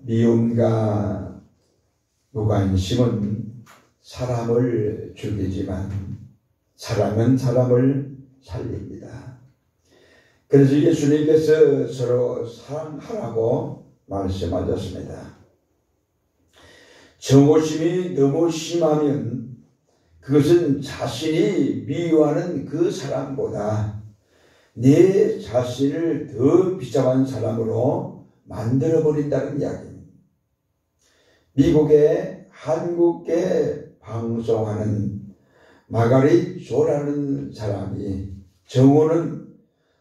미움과 무관심은 사람을 죽이지만 사랑은 사람을 살립니다. 그래서 예수님께서 서로 사랑하라고 말씀하셨습니다. 정오심이 너무 심하면 그것은 자신이 미워하는 그 사람보다 내 자신을 더 비참한 사람으로 만들어버린다는 이야기입니다. 미국의 한국계 방송하는 마가릿 조라는 사람이 정오는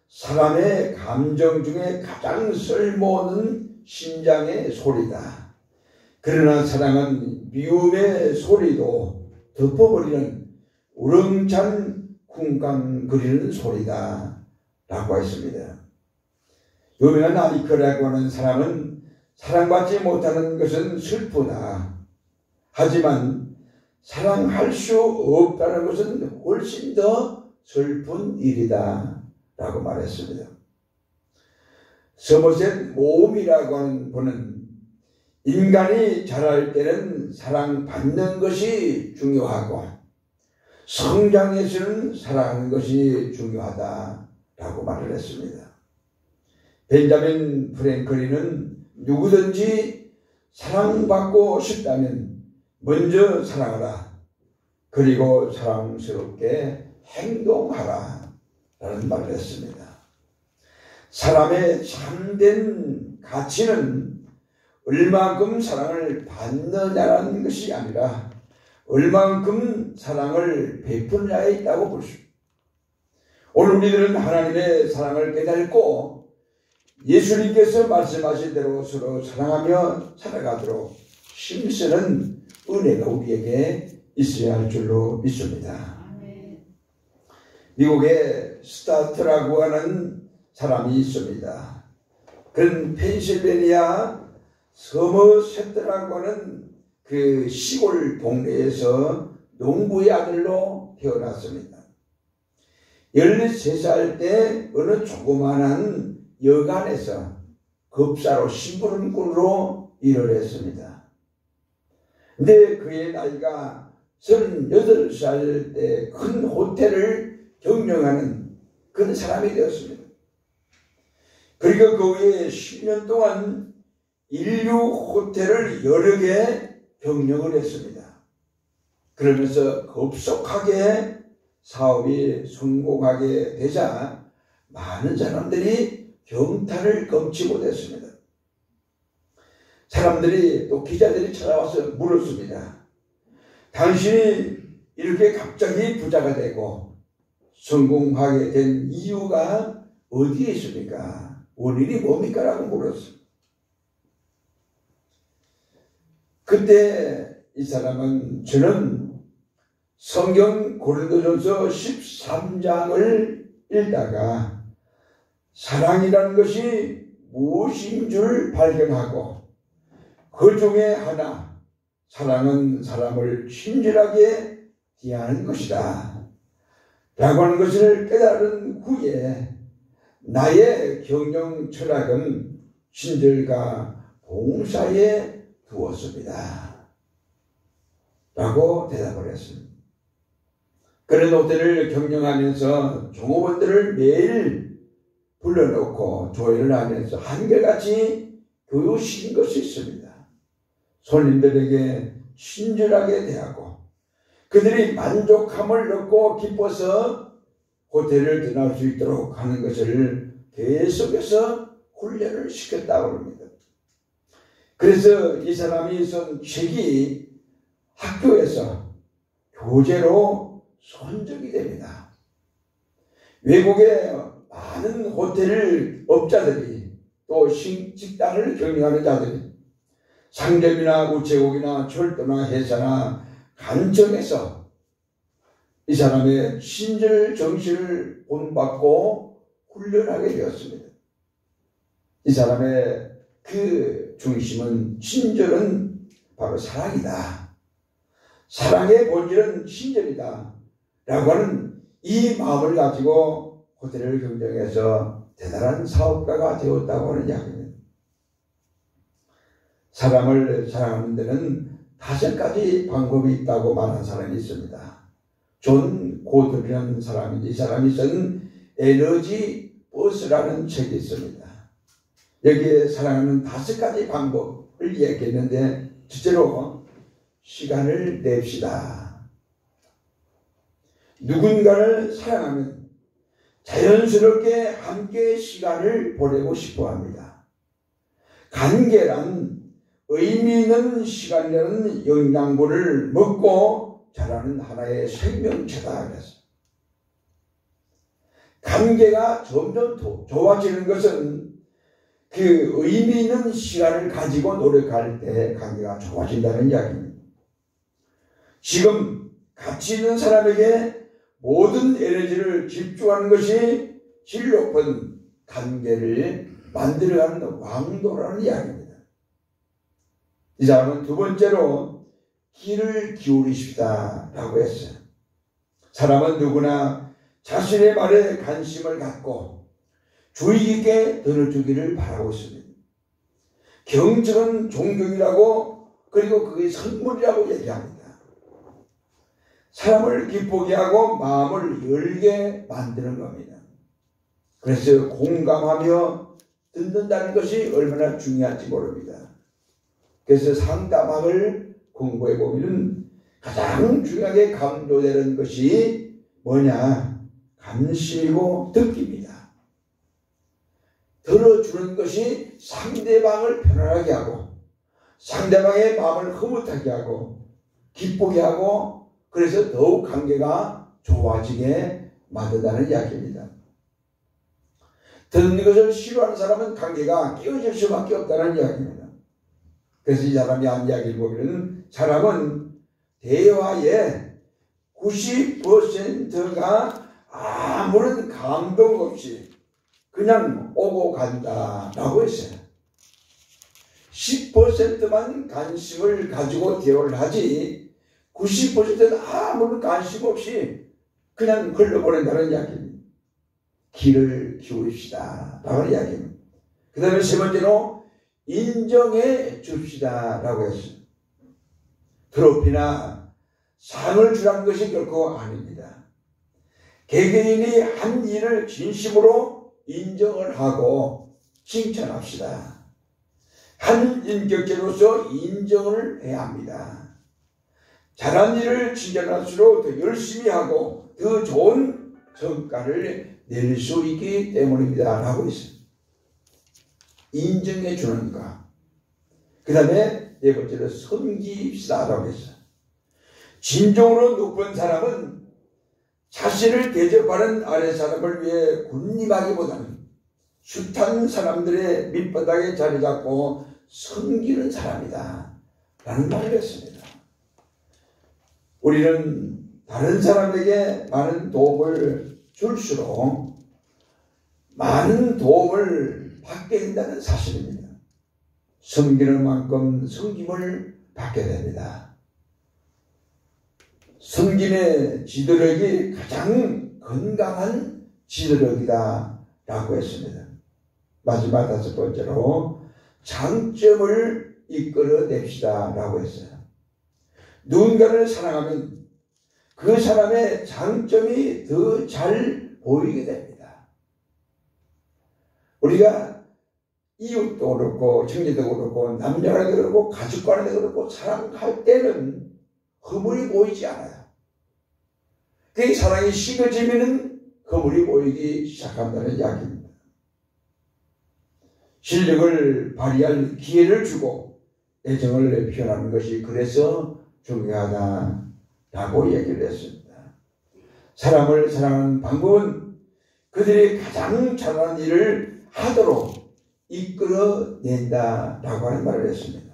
사람의 감정 중에 가장 쓸모없는 심장의 소리다. 그러나 사랑은 미움의 소리도 덮어버리는 우렁찬 쿵쾅거리는 소리다 라고 했습니다. 유명한 아이크라고 하는 사람은 사랑받지 못하는 것은 슬프다. 하지만 사랑할 수 없다는 것은 훨씬 더 슬픈 일이다 라고 말했습니다. 서머셋 모음이라고 하는 분은 인간이 자랄 때는 사랑받는 것이 중요하고 성장에서는 사랑하는 것이 중요하다라고 말을 했습니다. 벤자민 프랭클린은 누구든지 사랑받고 싶다면 먼저 사랑하라. 그리고 사랑스럽게 행동하라. 라는 말을 했습니다. 사람의 참된 가치는 얼만큼 사랑을 받느냐라는 것이 아니라 얼만큼 사랑을 베푸느냐에 있다고 볼 수 있습니다. 오늘 우리들은 하나님의 사랑을 깨닫고 예수님께서 말씀하신 대로 서로 사랑하며 살아가도록 힘쓰는 은혜가 우리에게 있어야 할 줄로 믿습니다. 미국의 스타트라고 하는 사람이 있습니다. 그는 펜실베니아 서머셋라고 하는 그 시골 동네에서 농부의 아들로 태어났습니다. 13살 때 어느 조그만한 여관에서 급사로 심부름꾼으로 일을 했습니다. 근데 그의 나이가 38살 때 큰 호텔을 경영하는 그런 사람이 되었습니다. 그리고 그 후에 10년 동안 인류 호텔을 여러 개 경영을 했습니다. 그러면서 급속하게 사업이 성공하게 되자 많은 사람들이 경탄을 금치 못했습니다. 사람들이 또 기자들이 찾아와서 물었습니다. 당신이 이렇게 갑자기 부자가 되고 성공하게 된 이유가 어디에 있습니까? 원인이 뭡니까? 라고 물었습니다. 그때 이 사람은 저는 성경 고린도전서 13장을 읽다가 사랑이라는 것이 무엇인 줄 발견하고 그 중에 하나 사랑은 사람을 친절하게 대하는 것이다 라고 하는 것을 깨달은 후에 나의 경영 철학은 친절과 봉사에 두었습니다 라고 대답을 했습니다. 그런 호텔을 경영하면서 종업원들을 매일 불러놓고 조회를 하면서 한결같이 교육시킨 것이 있습니다. 손님들에게 친절하게 대하고 그들이 만족함을 얻고 기뻐서 호텔을 떠날 수 있도록 하는 것을 계속해서 훈련을 시켰다고 합니다. 그래서 이 사람이 쓴 책이 학교에서 교재로 선정이 됩니다. 외국의 많은 호텔 업자들이 또 식당을 경영하는 자들이 상점이나 우체국이나 철도나 회사나 간청에서 이 사람의 친절 정신을 본받고 훈련하게 되었습니다. 이 사람의 그 중심은 친절은 바로 사랑이다. 사랑의 본질은 친절이다. 라고 하는 이 마음을 가지고 호텔을 경영해서 대단한 사업가가 되었다고 하는 이야기입니다. 사람을 사랑하는 데는 5가지 방법이 있다고 말한 사람이 있습니다. 존 고들이라는 사람인데, 이 사람이 쓴 에너지 버스라는 책이 있습니다. 여기에 사랑하는 5가지 방법을 얘기했는데, 첫째로 시간을 냅시다. 누군가를 사랑하면 자연스럽게 함께 시간을 보내고 싶어 합니다. 관계란 의미 있는 시간이라는 영양분을 먹고 자라는 하나의 생명체다 그랬어요. 관계가 점점 더 좋아지는 것은 그 의미 있는 시간을 가지고 노력할 때 관계가 좋아진다는 이야기입니다. 지금 가치 있는 사람에게 모든 에너지를 집중하는 것이 질 높은 관계를 만들어가는 왕도라는 이야기입니다. 이 사람은 두 번째로 귀를 기울이십시다 라고 했어요. 사람은 누구나 자신의 말에 관심을 갖고 주의 깊게 들어주기를 바라고 있습니다. 경청은 존경이라고, 그리고 그게 선물이라고 얘기합니다. 사람을 기쁘게 하고 마음을 열게 만드는 겁니다. 그래서 공감하며 듣는다는 것이 얼마나 중요한지 모릅니다. 그래서 상담학을 공부해 보면 가장 중요하게 강조되는 것이 뭐냐? 감심이고 듣기입니다. 들어주는 것이 상대방을 편안하게 하고 상대방의 마음을 흐뭇하게 하고 기쁘게 하고, 그래서 더욱 관계가 좋아지게 만든다는 이야기입니다. 듣는 것을 싫어하는 사람은 관계가 깨어질 수밖에 없다는 이야기입니다. 그래서 이 사람이 한 이야기를 보면 사람은 대화의 90%가 아무런 감동 없이 그냥 오고 간다라고 했어요. 10%만 관심을 가지고 대화를 하지 90%는 아무런 관심 없이 그냥 흘러보낸다는 이야기입니다. 귀를 기울입시다 라는 이야기입니다. 그 다음에 세 번째로 인정해 줍시다 라고 했어요. 트로피나 상을 주라는 것이 결코 아닙니다. 개개인이 한 일을 진심으로 인정을 하고 칭찬합시다. 한 인격체로서 인정을 해야 합니다. 잘한 일을 칭찬할수록 더 열심히 하고 더 좋은 성과를 낼 수 있기 때문입니다 라고 했어요. 인정해 주는 것. 그 다음에 네 번째로 섬깁시다 라고 했어요. 진정으로 높은 사람은 자신을 대접하는 아래 사람을 위해 군림하기보다는 숱한 사람들의 밑바닥에 자리 잡고 섬기는 사람이다 라는 말을 했습니다. 우리는 다른 사람에게 많은 도움을 줄수록 많은 도움을 받게 된다는 사실입니다. 섬기는 만큼 섬김을 받게 됩니다. 섬김의 지도력이 가장 건강한 지도력이다 라고 했습니다. 마지막 5번째로 장점을 이끌어냅시다 라고 했어요. 누군가를 사랑하면 그 사람의 장점이 더 잘 보이게 됩니다. 우리가 이웃도 그렇고 형제도 그렇고 남녀간에도 그렇고 가족간에도 그렇고 사랑할 때는 허물이 보이지 않아요. 그 사랑이 식어지면 허물이 보이기 시작한다는 이야기입니다. 실력을 발휘할 기회를 주고 애정을 표현하는 것이 그래서 중요하다라고 얘기를 했습니다. 사람을 사랑하는 방법은 그들이 가장 잘하는 일을 하도록 이끌어낸다라고 하는 말을 했습니다.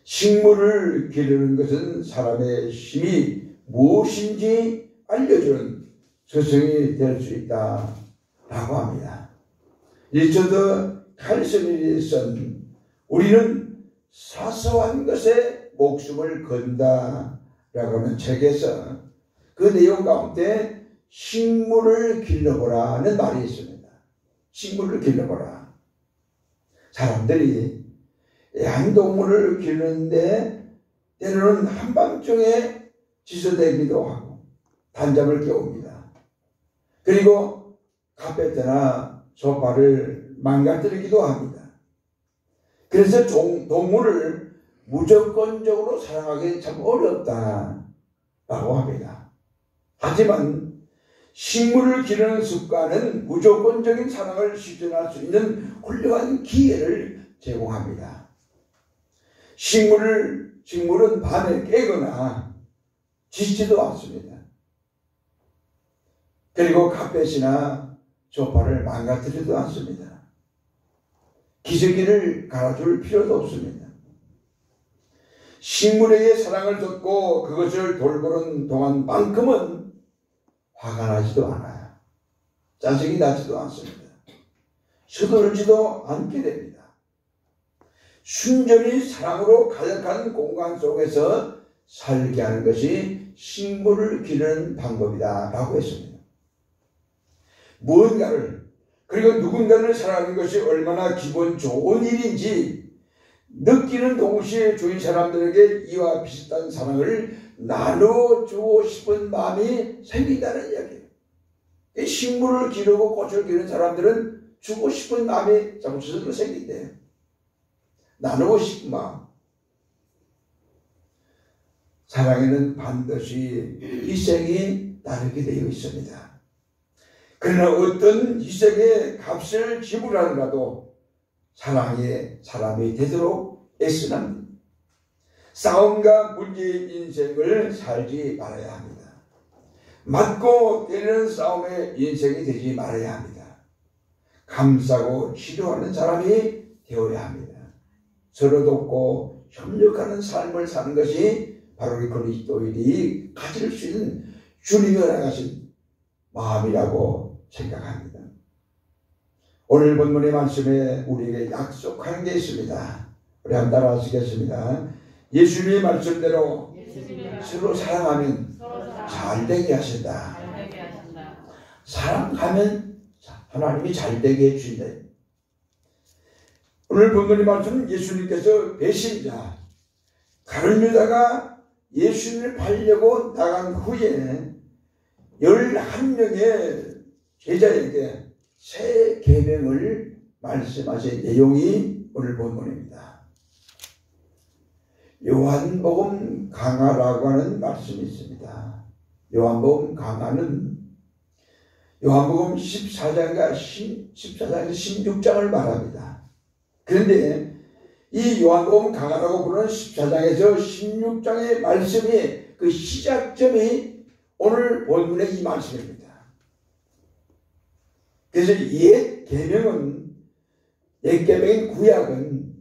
식물을 기르는 것은 사람의 힘이 무엇인지 알려주는 서성이 될 수 있다라고 합니다. 리처드 칼슨이 쓴 우리는 사소한 것에 목숨을 건다라고 하는 책에서 그 내용 가운데 식물을 길러보라는 말이 있습니다. 식물을 길러보라. 사람들이 애완동물을 기르는데 때로는 한밤중에 지소되기도 하고 단잠을 깨웁니다. 그리고 카페트나 소파를 망가뜨리기도 합니다. 그래서 동물을 무조건적으로 사랑하기 참 어렵다라고 합니다. 하지만 식물을 기르는 습관은 무조건적인 사랑을 실천할 수 있는 훌륭한 기회를 제공합니다. 식물은 밤에 깨거나 짖지도 않습니다. 그리고 카펫이나 소파를 망가뜨리지도 않습니다. 기저귀를 갈아줄 필요도 없습니다. 식물에게 사랑을 줬고 그것을 돌보는 동안만큼은 화가 나지도 않아요. 짜증이 나지도 않습니다. 서두르지도 않게 됩니다. 순전히 사랑으로 가득한 공간 속에서 살게 하는 것이 식물을 기르는 방법이다 라고 했습니다. 무언가를 그리고 누군가를 사랑하는 것이 얼마나 기분 좋은 일인지 느끼는 동시에 주위 사람들에게 이와 비슷한 사랑을 나눠주고 싶은 마음이 생긴다는 이야기예요. 식물을 기르고 꽃을 기르는 사람들은 주고 싶은 마음이 자꾸 스스로 생긴대요. 나누고 싶은 마음. 사랑에는 반드시 희생이 따르게 되어 있습니다. 그러나 어떤 희생의 값을 지불하더라도 사랑의 사람이 되도록 애쓰는 합니다. 싸움과 문제의 인생을 살지 말아야 합니다. 맞고 때리는 싸움의 인생이 되지 말아야 합니다. 감싸고 치료하는 사람이 되어야 합니다. 서로 돕고 협력하는 삶을 사는 것이 바로 이 그리스도인이 가질 수 있는 주님이 허락하신 마음이라고 생각합니다. 오늘 본문의 말씀에 우리에게 약속하는 게 있습니다. 우리 한번 따라 하시겠습니다. 예수님의 말씀대로 서로 사랑하면 잘되게 하신다. 사랑하면 하나님이 잘되게 해주신다. 오늘 본문의 말씀은 예수님께서 배신자 가룟 유다가 예수님을 팔려고 나간 후에 11명의 제자에게 새 계명을 말씀하신 내용이 오늘 본문입니다. 요한복음 강화라고 하는 말씀이 있습니다. 요한복음 강화는 요한복음 14장과 14장에서 16장을 말합니다. 그런데 이 요한복음 강화라고 부르는 14장에서 16장의 말씀이 그 시작점이 오늘 본문의 이 말씀입니다. 그래서 옛 계명은 옛 계명인 구약은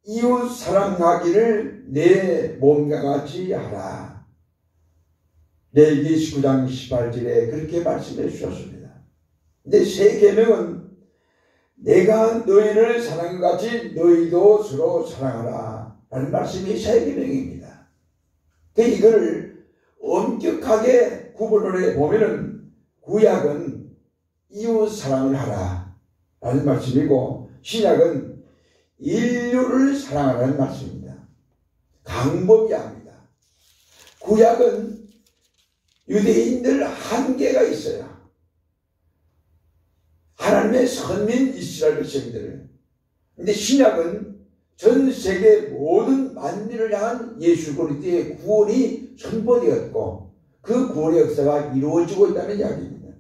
이웃 사랑하기를 내 몸과 같이 하라. 레위기 19장 18절에 그렇게 말씀해 주셨습니다. 근데 새 계명은 내가 너희를 사랑한 것 같이 너희도 서로 사랑하라 라는 말씀이 새 계명입니다. 이걸 엄격하게 구분을 해보면은 구약은 이웃 사랑을 하라 라는 말씀이고 신약은 인류를 사랑하라는 말씀입니다. 강법이 아닙니다. 구약은 유대인들 한계가 있어요. 하나님의 선민 이스라엘 백성들. 근데 신약은 전 세계 모든 만민을 향한 예수 그리스도의 구원이 선포되었고 그 구원의 역사가 이루어지고 있다는 이야기입니다.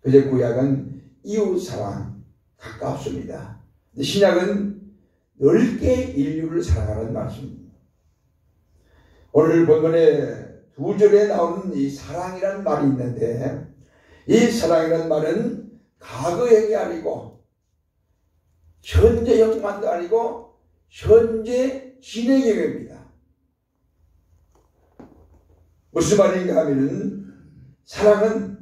그래서 구약은 이웃 사랑 가깝습니다. 근데 신약은 넓게 인류를 사랑하는 말씀입니다. 오늘 본문에 2절에 나오는 이 사랑이라는 말이 있는데 이 사랑이라는 말은 과거형이 아니고 현재형만도 아니고 현재 진행형입니다. 무슨 말인가 하면은 사랑은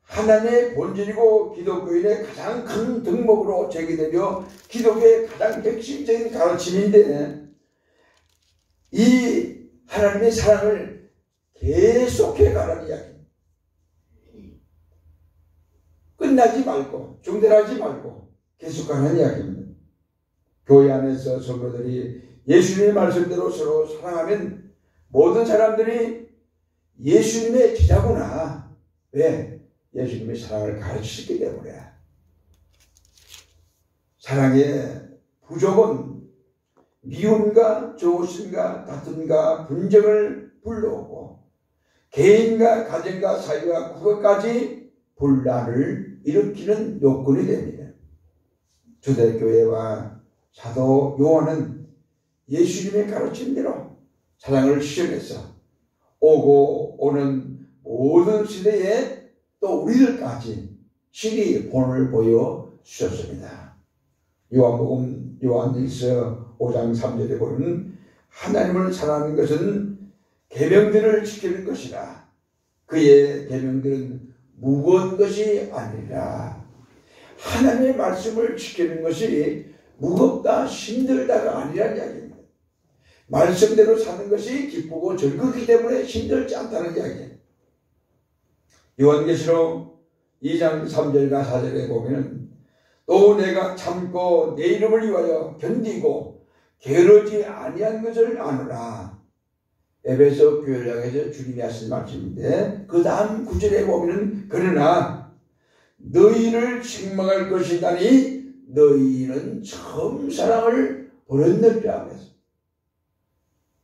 하나님의 본질이고 기독교인의 가장 큰 덕목으로 제기되며 기독교의 가장 핵심적인 가르침인데 이 하나님의 사랑을 계속해 가라는 이야기. 끝나지 말고 중단하지 말고 계속 가는 이야기입니다. 교회 안에서 성도들이 예수님의 말씀대로 서로 사랑하면 모든 사람들이 예수님의 제자구나. 왜? 예수님의 사랑을 가르치셨기 때문에. 사랑의 부족은 미움과 조심과 다툼과 분쟁을 불러오고 개인과 가정과 사회와 국가까지 분란을 일으키는 요건이 됩니다. 초대교회와 사도 요한은 예수님의 가르침대로 사랑을 실현해서 오고 오는 모든 시대에 또 우리들까지 신이 본을 보여주셨습니다. 요한복음 요한일서 5장 3절에 보면 하나님을 사랑하는 것은 계명들을 지키는 것이라. 그의 계명들은 무거운 것이 아니라. 하나님의 말씀을 지키는 것이 무겁다 힘들다가 아니라는 이야기입니다. 말씀대로 사는 것이 기쁘고 즐겁기 때문에 힘들지 않다는 이야기예요. 요한계시록 2장 3절과 4절에 보면 또 내가 참고 내 이름을 위하여 견디고 게으르지 아니한 것을 아노라. 에베소 교회를 향해서 주님이 하신 말씀인데 그 다음 9절에 보면 그러나 너희를 책망할 것이다니 너희는 처음 사랑을 버렸느니라.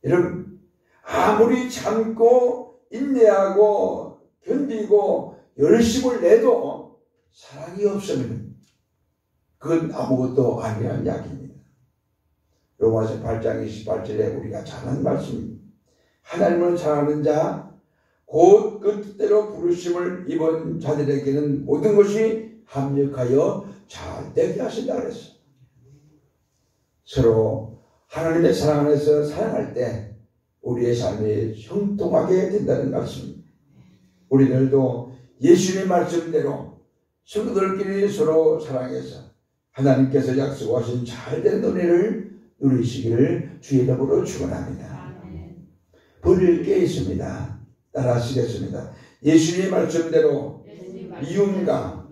여러분, 아무리 참고 인내하고 견디고 열심을 내도 사랑이 없으면 그건 아무것도 아니라는 이야기입니다. 로마서 8장 28절에 우리가 잘 아는 말씀입니다. 하나님을 사랑하는 자, 곧 그 뜻대로 부르심을 입은 자들에게는 모든 것이 합력하여 잘 되게 하신다 그랬어요. 서로 하나님의 사랑 안에서 살아갈 때 우리의 삶이 형통하게 된다는 말씀입니다. 우리들도 예수님의 말씀대로 성도들끼리 서로 사랑해서 하나님께서 약속하신 잘된 은혜를 누리시기를 주의 이름으로 축원합니다. 버릴 게 있습니다. 따라 하시겠습니다. 예수님의 말씀대로 미움과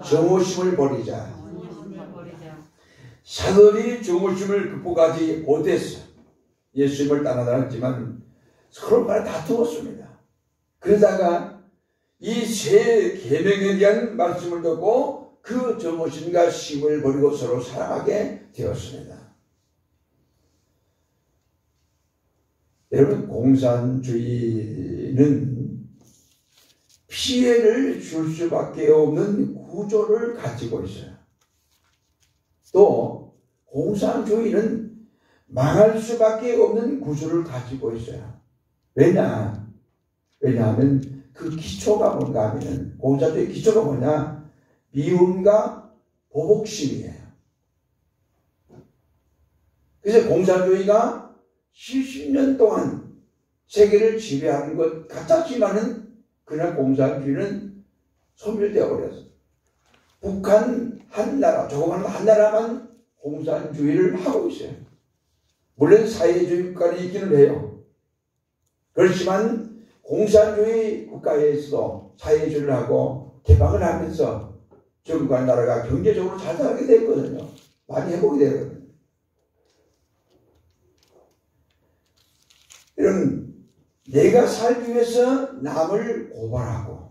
정오심을 버리자. 사도들이 정오심을 극복하지 못했어. 예수님을 따라다녔지만 서로 간에 다투었습니다. 그러다가 이 세 계명에 대한 말씀을 듣고 그 정오심과 심을 버리고 서로 사랑하게 되었습니다. 여러분, 공산주의는 피해를 줄 수밖에 없는 구조를 가지고 있어요. 또 공산주의는 망할 수밖에 없는 구조를 가지고 있어요. 왜냐하면 그 기초가 뭔가 하면 공산주의 기초가 뭐냐? 미움과 보복심이에요. 그래서 공산주의가 70년 동안 세계를 지배하는 것 같았지만은 그러나 공산주의는 소멸되어 버렸어요. 북한 한 나라, 조그만 한 나라만 공산주의를 하고 있어요. 물론 사회주의 국가는 있기는 해요. 그렇지만 공산주의 국가에서도 사회주의를 하고 개방을 하면서 중국과 나라가 경제적으로 잘 나가게 됐거든요. 많이 회복이 되거든요. 이런 내가 살기 위해서 남을 고발하고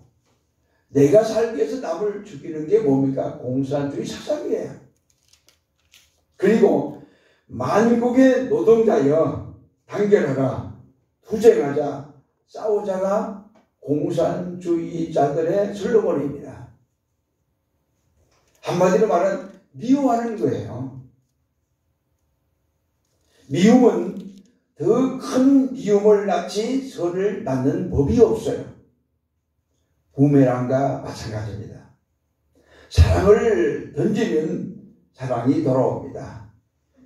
내가 살기 위해서 남을 죽이는 게 뭡니까? 공산주의 사상이에요. 그리고 만국의 노동자여 단결하라, 투쟁하자, 싸우자가 공산주의자들의 슬로건입니다. 한마디로 말하면 미워하는 거예요. 미움은 더 큰 미움을 낳지 선을 낳는 법이 없어요. 부메랑과 마찬가지입니다. 사랑을 던지면 사랑이 돌아옵니다.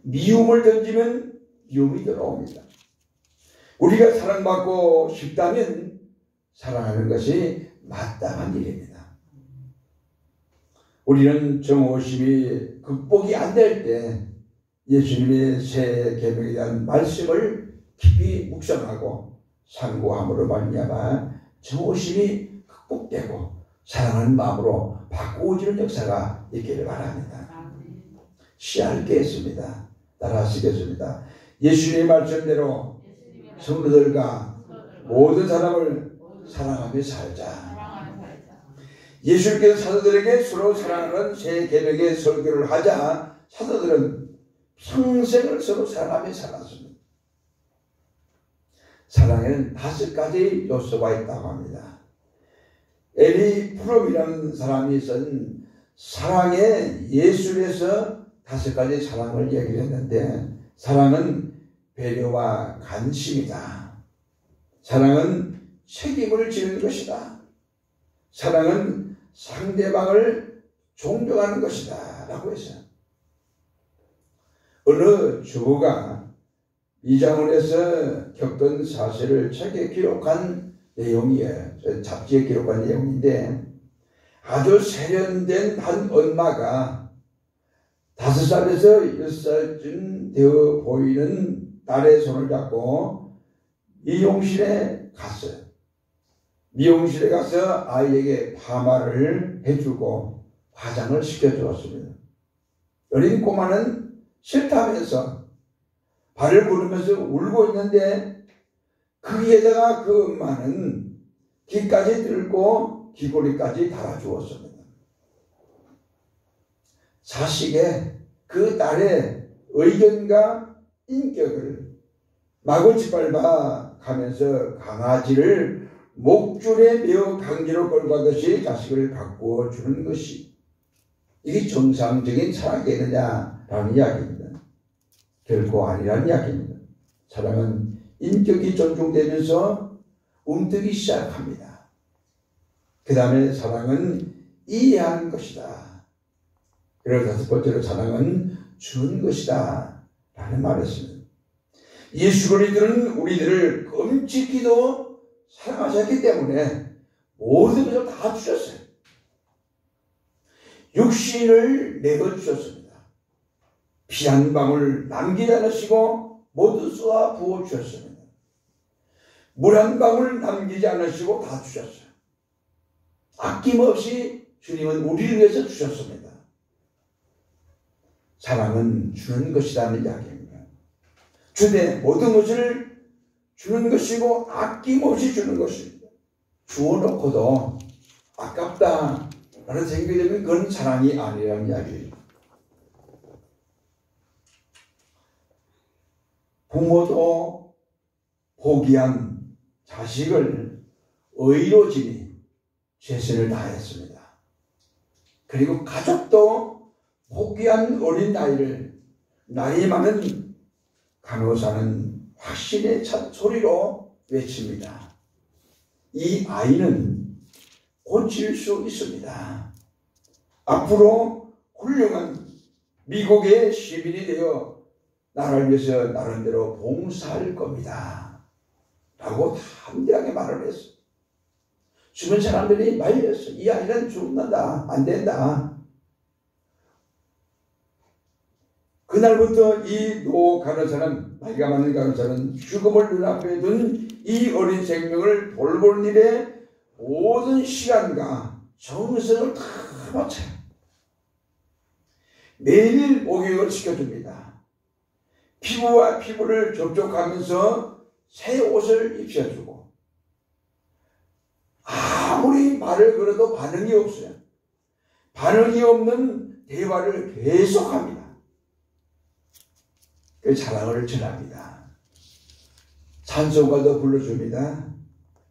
미움을 던지면 미움이 돌아옵니다. 우리가 사랑받고 싶다면 사랑하는 것이 마땅한 일입니다. 우리는 정오심이 극복이 안 될 때 예수님의 새 계명에 대한 말씀을 깊이 묵상하고 상고함으로 말미암아 정오심이 극복되고 사랑하는 마음으로 바꾸어지는 역사가 있기를 바랍니다. 시작하겠습니다. 따라 하시겠습니다. 예수님의 말씀대로 성도들과 모든 사람을 사랑하며 살자. 예수님께서 사도들에게 서로 사랑하는 새 계명의 설교를 하자 사도들은 평생을 서로 사랑하며 살았습니다. 사랑에는 5가지 요소가 있다고 합니다. 에리 프롬이라는 사람이 있었는 사랑의 예술에서 5가지 사랑을 얘기를 했는데, 사랑은 배려와 관심이다. 사랑은 책임을 지는 것이다. 사랑은 상대방을 존경하는 것이다 라고 했어요. 어느 주부가 이장원에서 겪은 사실을 책에 기록한 내용이에요. 잡지에 기록한 내용인데, 아주 세련된 한 엄마가 5살에서 6살쯤 되어 보이는 딸의 손을 잡고 미용실에 갔어요. 미용실에 가서 아이에게 파마를 해주고 화장을 시켜주었습니다. 어린 꼬마는 싫다면서 발을 구르면서 울고 있는데, 거기에다가 그 엄마는 귀까지 들고 귀걸이까지 달아주었습니다. 자식의 그 딸의 의견과 인격을 마구 짓밟아 가면서 강아지를 목줄에 매어 강제로 끌고 가듯이 자식을 바꾸어 주는 것이, 이게 정상적인 사랑이겠느냐라는 이야기입니다. 결코 아니라는 이야기입니다. 사랑은 인격이 존중되면서 움트기 시작합니다. 그 다음에 사랑은 이해하는 것이다. 그리고 5번째로 사랑은 주는 것이다 라는 말을 했습니다. 예수 그리스도는 우리들을 끔찍히도 사랑하셨기 때문에 모든 것을 다 주셨어요. 육신을 내어주셨습니다. 피 한 방울 남기지 않으시고 모두 쏘아 부어주셨습니다. 물 한 방울 남기지 않으시고 다 주셨어요. 아낌없이 주님은 우리를 위해서 주셨습니다. 사랑은 주는 것이라는 이야기입니다. 주되 모든 것을 주는 것이고 아낌없이 주는 것입니다. 주어놓고도 아깝다 라는 생각이 되면 그건 사랑이 아니라는 이야기예요. 부모도 포기한 자식을 의로 지니 최선을 다했습니다. 그리고 가족도 포기한 어린 아이를 나이 많은 간호사는 확신의 첫 소리로 외칩니다. 이 아이는 고칠 수 있습니다. 앞으로 훌륭한 미국의 시민이 되어 나라를 위해서 나름대로 봉사할 겁니다 라고 담대하게 말을 했어요. 주변 사람들이 말렸어요. 이 아이는 죽는다, 안 된다. 그날부터 이 노 간호사는, 나이가 많은 간호사는 죽음을 눈앞에 둔 이 어린 생명을 돌보는 일에 모든 시간과 정성을 다 바쳐요. 매일 목욕을 시켜줍니다. 피부와 피부를 접촉하면서 새 옷을 입혀주고, 아무리 말을 걸어도 반응이 없어요. 반응이 없는 대화를 계속합니다. 그 사랑을 전합니다. 찬송가도 불러줍니다.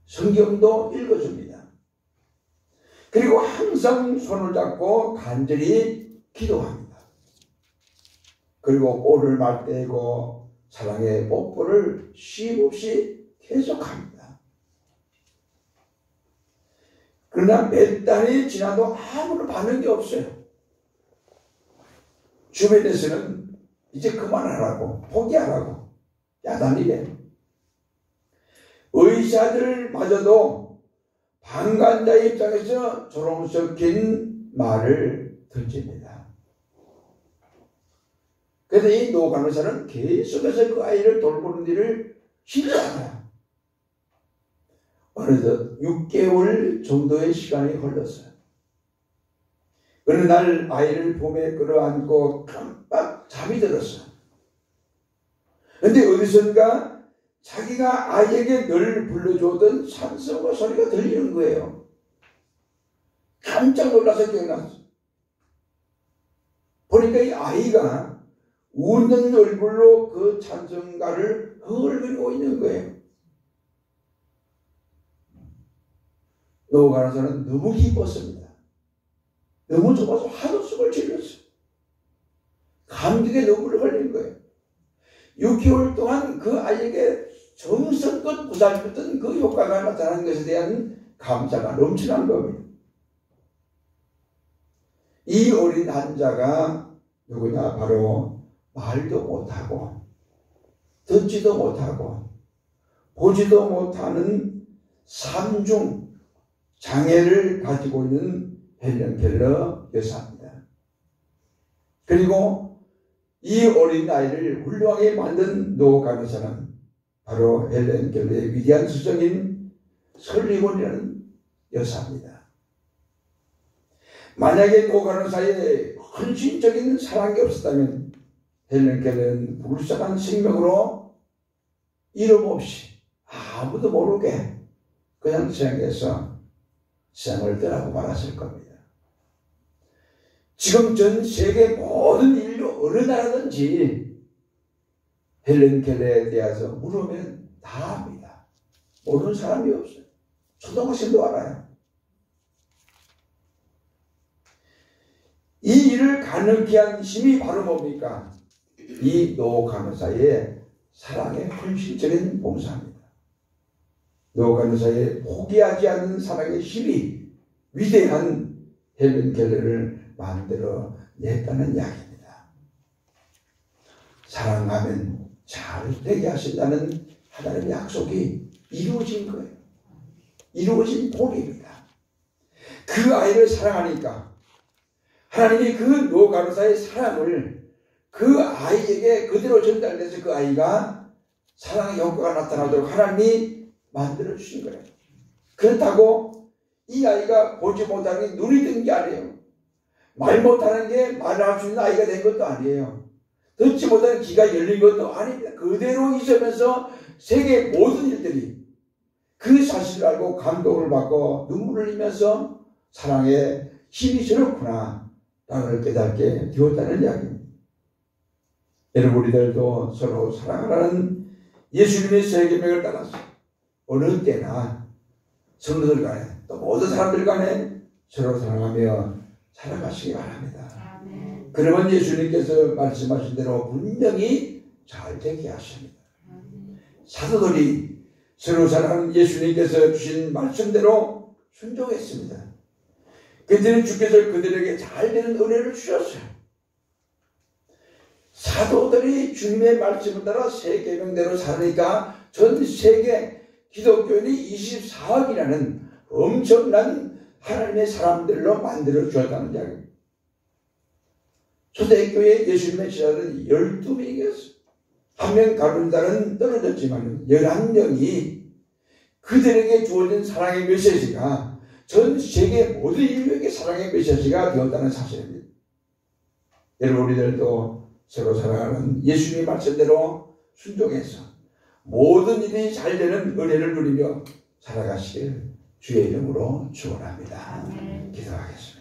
성경도 읽어줍니다. 그리고 항상 손을 잡고 간절히 기도합니다. 그리고 꼴을 맞대고 사랑의 뽀뽀를 쉼없이 계속합니다. 그러나 몇 달이 지나도 아무런 반응이 없어요. 주변에서는 이제 그만하라고, 포기하라고 야단이래. 의사들마저도 방관자의 입장에서 조롱 섞인 말을 던집니다. 그래서 이 노 간호사는 계속해서 그 아이를 돌보는 일을 시작합니다. 어느덧 6개월 정도의 시간이 흘렀어요. 어느 날 아이를 품에 끌어안고 깜빡 잠이 들었어요. 근데 어디선가 자기가 아이에게 늘 불러주었던 찬송가 소리가 들리는 거예요. 깜짝 놀라서 깨어났어. 보니까 이 아이가 웃는 얼굴로 그 찬송가를 흥얼거리고 있는 거예요. 노가는 사람은 너무 기뻤습니다. 너무 좋아서 한숨을 질렀어요. 감격에 눈물을 흘린 거예요. 6개월 동안 그 아이에게 정성껏 보살폈던 그 효과가 나타난 것에 대한 감사가 넘쳐난 겁니다. 이 어린 환자가 누구냐? 바로 말도 못하고 듣지도 못하고 보지도 못하는 삼중 장애를 가지고 있는 헬렌 켈러 여사입니다. 그리고 이 어린 아이를 훌륭하게 만든 노 간호사는 바로 헬렌 켈러의 위대한 수정인 설리곤이라는 여사입니다. 만약에 노 간호사의 헌신적인 사랑이 없었다면 헬렌 켈러는 불쌍한 생명으로 이름 없이 아무도 모르게 그냥 세상에서 세상을 떠나고 말았을 겁니다. 지금 전 세계 모든 인류 어느 나라든지 헬렌 켈러에 대해서 물으면 다 압니다. 모르는 사람이 없어요. 초등학생도 알아요. 이 일을 가능케 한 힘이 바로 뭡니까? 이 노 간호사의 사랑의 헌신적인 봉사입니다. 노 간호사의 포기하지 않는 사랑의 힘이 위대한 헬렌 켈러를 만들어 냈다는 이야기입니다. 사랑하면 잘 되게 하신다는 하나님의 약속이 이루어진 거예요. 이루어진 복입니다. 그 아이를 사랑하니까 하나님이 그 노 간호사의 사랑을 그 아이에게 그대로 전달돼서 그 아이가 사랑의 효과가 나타나도록 하나님이 만들어주신 거예요. 그렇다고 이 아이가 보지 못하는 게 눈이 뜬 게 아니에요. 말 못하는 게 말할 수 있는 아이가 된 것도 아니에요. 듣지 못하는 귀가 열린 것도 아닙니다. 그대로 있으면서 세계 모든 일들이 그 사실을 알고 감동을 받고 눈물을 흘리면서 사랑의 힘이 저렇구나 라고 깨닫게 되었다는 이야기입니다. 여러분 우리들도 서로 사랑하라는 예수님의 세계명을 따라서 어느 때나 성도들 간에 또 모든 사람들 간에 서로 사랑하며 살아가시기 바랍니다. 그러면 예수님께서 말씀하신 대로 분명히 잘 되게 하십니다. 사도들이 서로 사랑하는 예수님께서 주신 말씀대로 순종했습니다. 그들은 주께서 그들에게 잘 되는 은혜를 주셨어요. 사도들이 주님의 말씀을 따라 세 계명대로 살으니까 전 세계 기독교인이 24억이라는 엄청난 하나님의 사람들로 만들어 주었다는 이야기입니다. 초대교회 예수님의 제자들은 12명이었어요. 한 명 가둔 자는 떨어졌지만 11명이 그들에게 주어진 사랑의 메시지가 전 세계 모든 인류에게 사랑의 메시지가 되었다는 사실입니다. 여러분 우리들도 서로 사랑하는 예수님의 말씀대로 순종해서 모든 일이 잘 되는 은혜를 누리며 살아가시길 주의 이름으로 축원합니다. 기도하겠습니다.